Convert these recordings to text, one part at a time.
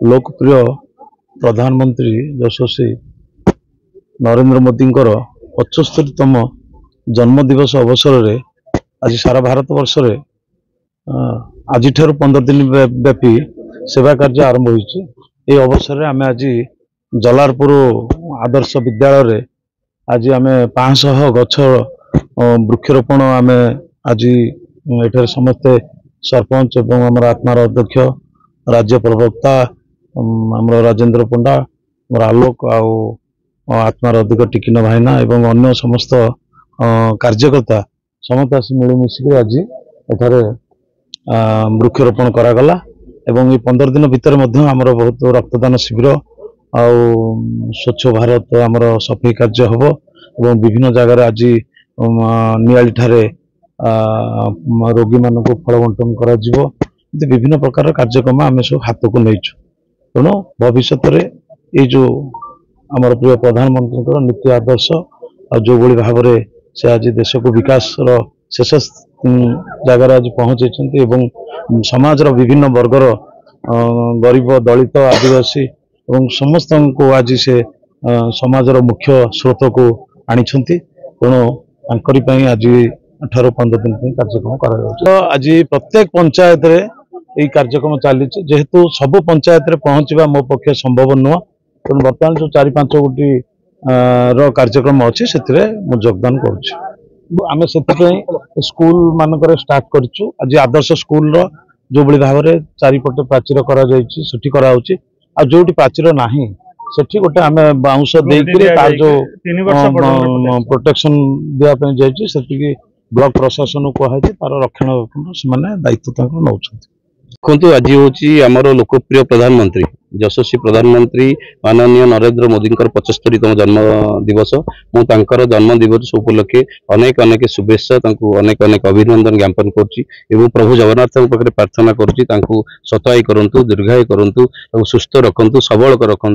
लोकप्रिय प्रधानमंत्री यशस्वी नरेंद्र मोदी 75तम जन्मदिवस अवसर में आज सारा भारत वर्ष रे आज 15 दिन व्यापी सेवा कार्य आरंभ हो अवसर में आम आज जलारपुर आदर्श विद्यालय रे आज आम 500 गछ वृक्षरोपण आम आज ये समस्ते सरपंच एवं आम आत्मार अध्यक्ष राज्य प्रवक्ता आम राजेंद्र पंडा आलोक आत्मार अध्यक्ष टिकिन भाईना एवं अन्य समस्त कार्यकर्ता समस्त आसी मिलमिशिक आज एठारे वृक्षरोपण करागला एवं ये 15 दिन भितर आमर बहुत रक्तदान शिविर आउ स्वच्छ भारत आमर सफाई कार्य हम एवं विभिन्न जगार आज नियाली ठारे रोगी मान फल बंटन कर विभिन्न प्रकार कार्यक्रम आम सब हाथ को नहीं तेणु भविष्य ये जो आमर प्रिय प्रधानमंत्री नीति आदर्श जो भाव में से आज देश को विकास शेष जगार आज पहुँचे समाज विभिन्न वर्गर गरीब दलित आदिवासी एवं समस्त को आज से समाज मुख्य स्रोत को आनी तेणु आज 18-15 दिन कार्यक्रम कर आज प्रत्येक पंचायत रे यही कार्यक्रम चली जेहेतु सब पंचायत रे पहुँचवा मो पक्ष संभव नुह तेणु बर्तमान जो 4-5 गोटी कार्यक्रम अच्छी से योगदान करें स्कूल मानक स्टार्ट करूँ आज आदर्श स्कूल जो भाव में चारिपटे प्राचीर कर जो प्राचीर ना सेठी गोटे आम बाउंश देकर जो प्रोटेक्शन देवाई जाइए ब्लॉक प्रशासन कहु तार रक्षणाबेक्षण से दायित्व नौ देखो आज हूँ आमर लोकप्रिय प्रधानमंत्री यशस्वी प्रधानमंत्री माननीय नरेंद्र मोदी 75तम जन्म दिवस मुझे जन्म दिवस उपलक्षे अनेक अनेक शुभेच्छा अनेक अनेक अभिनंदन ज्ञापन करुँच प्रभु जगन्नाथ पाखे प्रार्थना करुँच सताई करूँ दीर्घायु करूँ सुस्थ रखु सबल रखु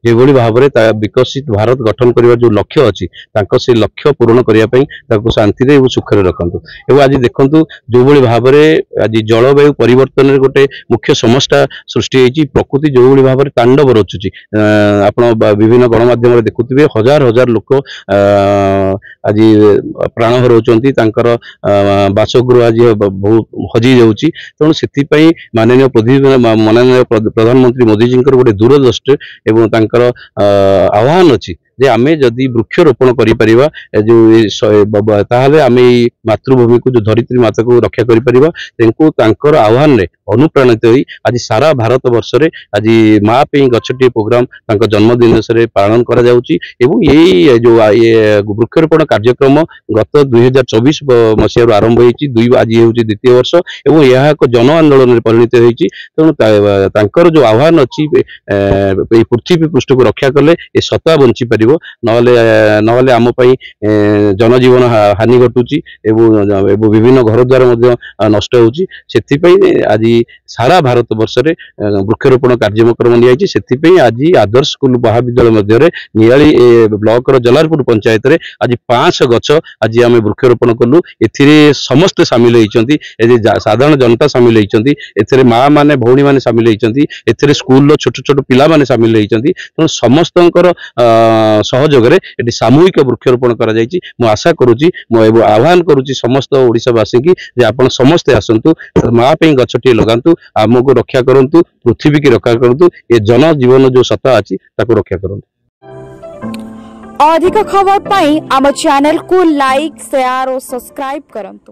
जो भाव में विकसित भारत गठन करने जो लक्ष्य अच्छी से लक्ष्य पूरण करने शांति सुखर रखु आज देखु जो भाव में आज जलवायु परिवर्तन गोटे मुख्य समस्या सृष्टि प्रकृति जो भाव में तांडव रचुची आप विभिन्न गणमाध्यम देखुवे हजार हजार लोक आज प्राण हराउछंती बासगृह आज बहुत हजि जाउची तेणु से माननीय प्रधानमंत्री मोदी जी गोटे दूरदृष्टि एवं तांकर आह्वान अच्छी जे आमे जदि वृक्षरोपण करिपरिबा जो ताहले आमे मातृभूमि को जो धरित्री माता को रक्षा करिपरिबा तेंको तांकर आह्वान रे अनुप्राणित होई आज सारा भारत वर्ष रे आज माँ पे गछटी प्रोग्राम तांका जन्मदिन से पालन करा जाउची एवं ये जो वृक्षरोपण कार्यक्रम गत 2024 मसीह आरंभ होती आज हूँ द्वितीय वर्ष एवं यह एक जन आंदोलन में परिणत होती तेणु तांकर जो आह्वान अच्छी पृथ्वी पृष्ठ को रक्षा कले ये सत्ता बंची पार नहले आम जनजीवन हानि घटुची एवं विभिन्न घर द्वार नष्ट होची आज सारा भारत वर्ष में वृक्षरोपण कार्यक्रम नियाई से आज आदर्श स्कूल महाविद्यालय मध्य नियाली ब्लॉक जलारपुर पंचायत रे आज 500 गछ आज आम वृक्षरोपण कलु ए समस्ते सामिल होती साधारण जनता सामिल होती माँ माने भौणी माने सामिल होती स्कूल छोट छोट पिला माने सामिल होती तेणु समस्त सहयोग ये सामूहिक वृक्षरोपण कर आशा करुँची आह्वान करुँची समस्त ओडिशावासी की आपण समस्ते आसतु माँ पे गछटी लगातु आमको रक्षा करंतु पृथ्वी की रक्षा करंतु ये जन जीवन जो सत्ता अच्छी ताको रक्षा करंतु। अधिक खबर पाई आम चैनल को लाइक शेयर और सब्सक्राइब करंतु।